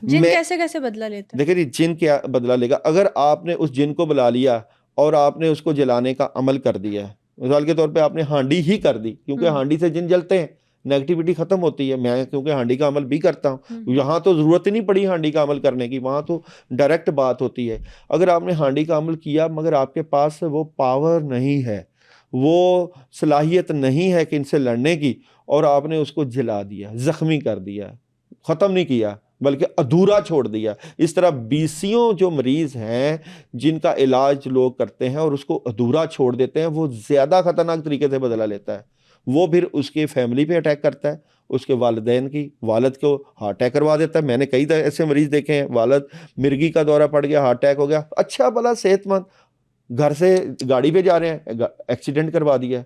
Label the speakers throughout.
Speaker 1: جن کیسے کیسے بدلہ لیتا ہے؟
Speaker 2: دیکھیں جی جن کیا بدلہ لے گا. اگر آپ نے اس جن کو بلا لیا اور آپ نے اس کو جلانے کا عمل کر دیا ہے, مثال کے طور پہ آپ نے ہانڈی ہی کر دی, کیونکہ ہانڈی سے جن جلتے ہیں, نیگیٹیوٹی ختم ہوتی ہے. میں کیونکہ ہانڈی کا عمل بھی کرتا ہوں, یہاں تو ضرورت ہی نہیں پڑی ہانڈی کا عمل کرنے کی, وہاں تو ڈائریکٹ بات ہوتی ہے. اگر آپ نے ہانڈی کا عمل کیا مگر آپ کے پاس وہ پاور نہیں ہے, وہ صلاحیت نہیں ہے کہ ان سے لڑنے کی, اور آپ نے اس کو جلا دیا, زخمی کر دیا, ختم نہیں کیا بلکہ ادھورا چھوڑ دیا. اس طرح بیسیوں جو مریض ہیں جن کا علاج لوگ کرتے ہیں اور اس کو ادھورا چھوڑ دیتے ہیں, وہ زیادہ خطرناک طریقے سے بدلہ لیتا ہے. وہ پھر اس کے فیملی پہ اٹیک کرتا ہے, اس کے والدین کی, والد کو ہارٹ اٹیک کروا دیتا ہے. میں نے کئی ایسے مریض دیکھے ہیں, والد مرگی کا دورہ پڑ گیا, ہارٹ اٹیک ہو گیا, اچھا بھلا صحت مند, گھر سے گاڑی پہ جا رہے ہیں, ایکسیڈنٹ کروا دیا.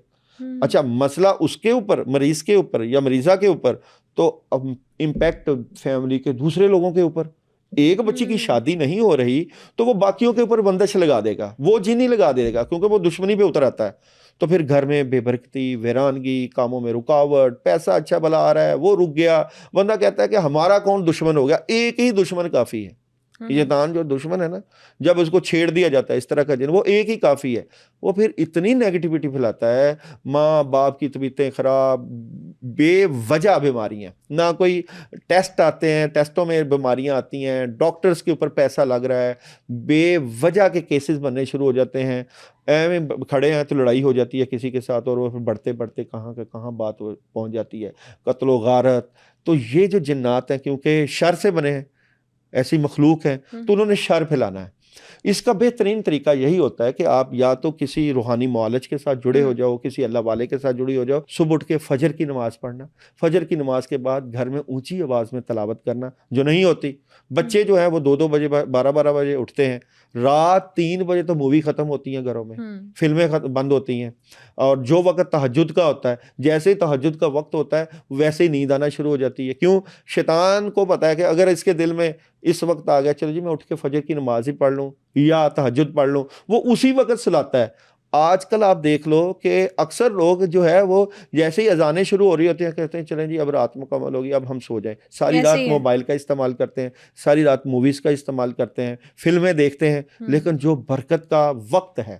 Speaker 2: اچھا مسئلہ اس کے اوپر, مریض کے اوپر یا مریضہ کے اوپر, تو امپیکٹ فیملی کے دوسرے لوگوں کے اوپر. ایک بچی کی شادی نہیں ہو رہی تو وہ باقیوں کے اوپر بندش لگا دے گا, وہ جن ہی لگا دے گا, کیونکہ وہ دشمنی پہ اتر آتا ہے. تو پھر گھر میں بے برکتی, ویرانگی, کاموں میں رکاوٹ, پیسہ اچھا بھلا آ رہا ہے وہ رک گیا. بندہ کہتا ہے کہ ہمارا کون دشمن ہو گیا, ایک ہی دشمن کافی ہے. شیطان جو دشمن ہے نا, جب اس کو چھیڑ دیا جاتا ہے اس طرح کا جن, وہ ایک ہی کافی ہے. وہ پھر اتنی نیگیٹیوٹی پھیلاتا ہے, ماں باپ کی طبیعتیں خراب, بے وجہ بیماریاں, نہ کوئی ٹیسٹ آتے ہیں, ٹیسٹوں میں بیماریاں آتی ہیں, ڈاکٹرز کے اوپر پیسہ لگ رہا ہے, بے وجہ کے کیسز بننے شروع ہو جاتے ہیں. ایویں کھڑے ہیں تو لڑائی ہو جاتی ہے کسی کے ساتھ, اور وہ پھر بڑھتے بڑھتے کہاں کہ کہاں بات پہنچ جاتی ہے, قتل و غارت. تو یہ جو جنات ہیں کیونکہ شر سے بنے ہیں, ایسی مخلوق ہیں, تو انہوں نے شر پھیلانا ہے. اس کا بہترین طریقہ یہی ہوتا ہے کہ آپ یا تو کسی روحانی معالج کے ساتھ جڑے ہو جاؤ, کسی اللہ والے کے ساتھ جڑی ہو جاؤ. صبح اٹھ کے فجر کی نماز پڑھنا, فجر کی نماز کے بعد گھر میں اونچی آواز میں تلاوت کرنا, جو نہیں ہوتی. بچے جو ہیں وہ 2 بجے 12 بجے اٹھتے ہیں, رات 3 بجے تو مووی ختم ہوتی ہیں گھروں میں, فلمیں بند ہوتی ہیں. اور جو وقت تہجد کا ہوتا ہے, جیسے ہی تہجد کا وقت ہوتا ہے ویسے ہی نیند آنا شروع ہو جاتی ہے. کیوں؟ شیطان کو پتا ہے کہ اگر اس کے دل میں اس وقت آ گیا, چلو جی میں اٹھ کے فجر کی نماز ہی پڑھ لوں یا تہجد پڑھ لوں, وہ اسی وقت سلاتا ہے. آج کل آپ دیکھ لو کہ اکثر لوگ جو ہے وہ جیسے ہی اذانیں شروع ہو رہی ہوتی ہیں کہتے ہیں چلیں جی اب رات مکمل ہوگی, اب ہم سو جائیں. ساری رات موبائل کا استعمال کرتے ہیں, ساری رات موویز کا استعمال کرتے ہیں, فلمیں دیکھتے ہیں. لیکن جو برکت کا وقت ہے,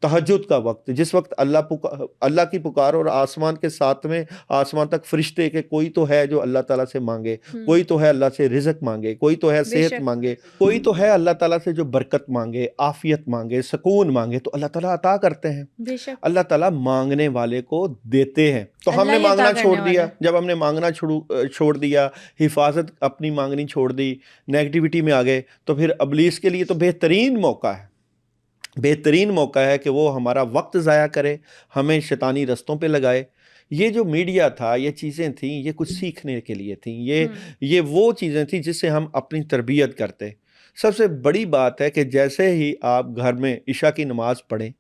Speaker 2: تہجد کا وقت, جس وقت اللہ کی پکار, اور آسمان کے ساتھ میں آسمان تک فرشتے کہ کوئی تو ہے جو اللہ تعالیٰ سے مانگے, کوئی تو ہے اللہ سے رزق مانگے, کوئی تو ہے صحت مانگے, کوئی تو ہے اللہ تعالیٰ سے جو برکت مانگے, عافیت مانگے, سکون مانگے, تو اللہ تعالیٰ عطا کرتے ہیں. اللہ تعالیٰ مانگنے والے کو دیتے ہیں. تو ہم نے مانگنا چھوڑ دیا, جب ہم نے مانگنا چھوڑ دیا, حفاظت اپنی مانگنی چھوڑ دی, نیگیٹیوٹی میں آ گئے, تو پھر ابلیس کے لیے تو بہترین موقع ہے, بہترین موقع ہے کہ وہ ہمارا وقت ضائع کرے, ہمیں شیطانی رستوں پہ لگائے. یہ جو میڈیا تھا, یہ چیزیں تھیں, یہ کچھ سیکھنے کے لیے تھیں, یہ وہ چیزیں تھیں جس سے ہم اپنی تربیت کرتے. سب سے بڑی بات ہے کہ جیسے ہی آپ گھر میں عشاء کی نماز پڑھیں,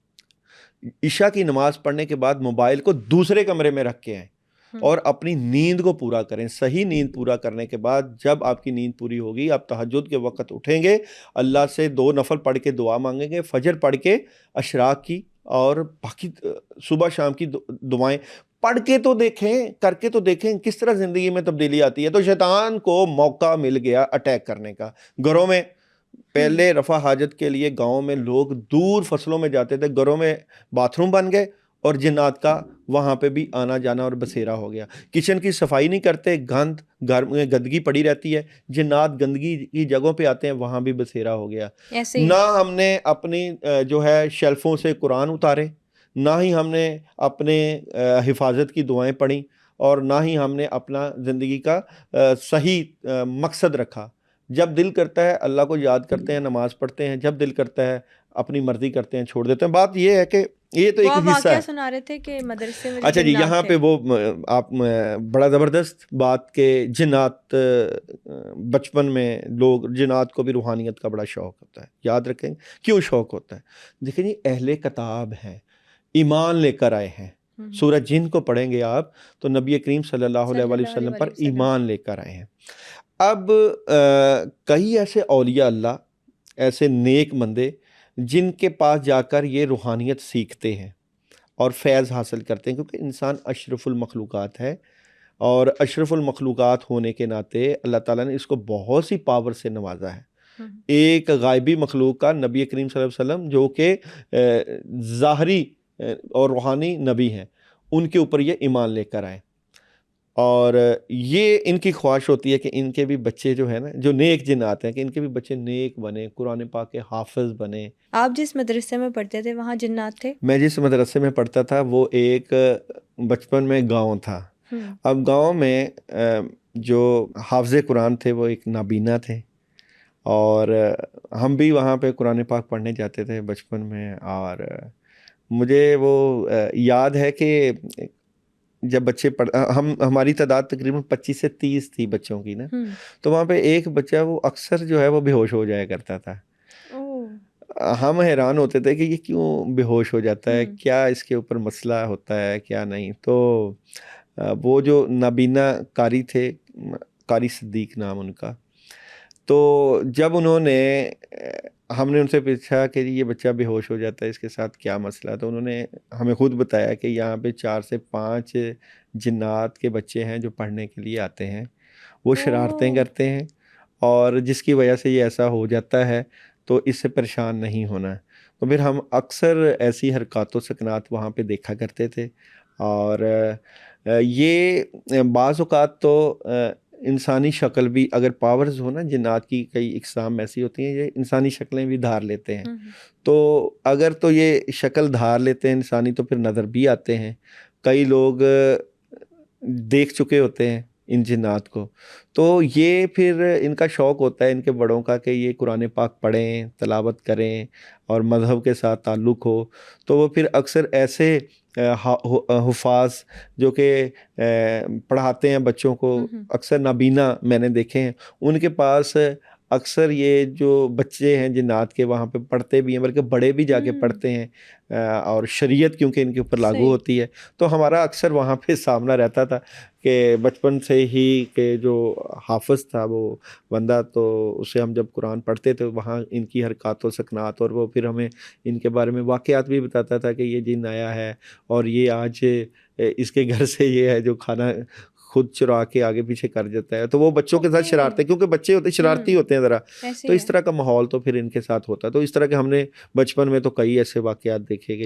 Speaker 2: عشاء کی نماز پڑھنے کے بعد موبائل کو دوسرے کمرے میں رکھ کے آئیں اور اپنی نیند کو پورا کریں. صحیح نیند پورا کرنے کے بعد جب آپ کی نیند پوری ہوگی, آپ تہجد کے وقت اٹھیں گے, اللہ سے 2 نفل پڑھ کے دعا مانگیں گے, فجر پڑھ کے اشراق کی اور باقی صبح شام کی دعائیں پڑھ کے تو دیکھیں, کر کے تو دیکھیں کس طرح زندگی میں تبدیلی آتی ہے. تو شیطان کو موقع مل گیا اٹیک کرنے کا. گھروں میں پہلے رفع حاجت کے لیے گاؤں میں لوگ دور فصلوں میں جاتے تھے, گھروں میں باتھ روم بن گئے اور جنات کا وہاں پہ بھی آنا جانا اور بسیرا ہو گیا. کچن کی صفائی نہیں کرتے, گھر میں گندگی پڑی رہتی ہے, جنات گندگی کی جگہوں پہ آتے ہیں, وہاں بھی بسیرا ہو گیا. نہ ہم نے اپنی جو ہے شیلفوں سے قرآن اتارے, نہ ہی ہم نے اپنے حفاظت کی دعائیں پڑھیں, اور نہ ہی ہم نے اپنا زندگی کا صحیح مقصد رکھا. جب دل کرتا ہے اللہ کو یاد کرتے ہیں, نماز پڑھتے ہیں, جب دل کرتا ہے اپنی مرضی کرتے ہیں, چھوڑ دیتے ہیں. بات یہ ہے کہ یہ تو ایک حصہ ہے.
Speaker 1: سنا رہے تھے کہ مدرسے میں
Speaker 2: اچھا جی, یہاں پہ وہ آپ بڑا زبردست بات کہ جنات, بچپن میں لوگ جنات کو بھی روحانیت کا بڑا شوق ہوتا ہے. یاد رکھیں کیوں شوق ہوتا ہے. دیکھیں جی, اہل کتاب ہیں, ایمان لے کر آئے ہیں. سورہ جن کو پڑھیں گے آپ تو نبی کریم صلی اللہ علیہ وسلم پر ایمان لے کر آئے ہیں. اب کئی ایسے اولیاء اللہ, ایسے نیک بندے جن کے پاس جا کر یہ روحانیت سیکھتے ہیں اور فیض حاصل کرتے ہیں, کیونکہ انسان اشرف المخلوقات ہے, اور اشرف المخلوقات ہونے کے ناطے اللہ تعالیٰ نے اس کو بہت سی پاور سے نوازا ہے. ایک غائبی مخلوق کا نبی کریم صلی اللہ علیہ وسلم جو کہ ظاہری اور روحانی نبی ہیں, ان کے اوپر یہ ایمان لے کر آئے, اور یہ ان کی خواہش ہوتی ہے کہ ان کے بھی بچے جو ہیں نا, جو نیک جنات ہیں, کہ ان کے بھی بچے نیک بنے, قرآن پاک کے حافظ بنے.
Speaker 1: آپ جس مدرسے میں پڑھتے تھے وہاں جنات تھے؟
Speaker 2: میں جس مدرسے میں پڑھتا تھا وہ ایک بچپن میں گاؤں تھا. اب گاؤں میں جو حافظ قرآن تھے وہ ایک نابینا تھے, اور ہم بھی وہاں پہ قرآن پاک پڑھنے جاتے تھے بچپن میں. اور مجھے وہ یاد ہے کہ جب بچے ہماری تعداد تقریباً 25 سے 30 تھی بچوں کی نا, تو وہاں پہ ایک بچہ وہ اکثر جو ہے وہ بے ہوش ہو جایا کرتا تھا. ہم حیران ہوتے تھے کہ یہ کیوں بے ہوش ہو جاتا ہے, کیا اس کے اوپر مسئلہ ہوتا ہے کیا نہیں. تو وہ جو نابینا قاری تھے, قاری صدیق نام ان کا, تو جب انہوں نے, ہم نے ان سے پوچھا کہ یہ بچہ بے ہوش ہو جاتا ہے, اس کے ساتھ کیا مسئلہ, تو انہوں نے ہمیں خود بتایا کہ یہاں پہ 4 سے 5 جنات کے بچے ہیں جو پڑھنے کے لیے آتے ہیں, وہ شرارتیں کرتے ہیں, اور جس کی وجہ سے یہ ایسا ہو جاتا ہے, تو اس سے پریشان نہیں ہونا. تو پھر ہم اکثر ایسی حرکات و سکنات وہاں پہ دیکھا کرتے تھے. اور یہ بعض اوقات تو انسانی شکل بھی, اگر پاورز ہو نا جنات کی, کئی اقسام ایسی ہوتی ہیں یہ انسانی شکلیں بھی دھار لیتے ہیں. تو اگر تو یہ شکل دھار لیتے ہیں انسانی, تو پھر نظر بھی آتے ہیں. کئی لوگ دیکھ چکے ہوتے ہیں ان جنات کو, تو یہ پھر ان کا شوق ہوتا ہے ان کے بڑوں کا کہ یہ قرآن پاک پڑھیں, تلاوت کریں, اور مذہب کے ساتھ تعلق ہو. تو وہ پھر اکثر ایسے حفاظ جو کہ پڑھاتے ہیں بچوں کو, اکثر نابینا میں نے دیکھے ہیں, ان کے پاس اکثر یہ جو بچے ہیں جنات کے وہاں پہ پڑھتے بھی ہیں, بلکہ بڑے بھی جا کے پڑھتے ہیں, اور شریعت کیونکہ ان کے اوپر لاگو ہوتی ہے. تو ہمارا اکثر وہاں پہ سامنا رہتا تھا کہ بچپن سے ہی کہ جو حافظ تھا وہ بندہ, تو اسے ہم جب قرآن پڑھتے تھے وہاں ان کی حرکات و سکنات, اور وہ پھر ہمیں ان کے بارے میں واقعات بھی بتاتا تھا کہ یہ جن آیا ہے, اور یہ آج اس کے گھر سے یہ ہے جو کھانا خود چرا کے آگے پیچھے کر جاتا ہے. تو وہ بچوں کے ساتھ شرارتیں, کیونکہ بچے ہوتے شرارتی ہوتے ہیں ذرا, تو اس طرح کا ماحول تو پھر ان کے ساتھ ہوتا ہے. تو اس طرح کے ہم نے بچپن میں تو کئی ایسے واقعات دیکھے کہ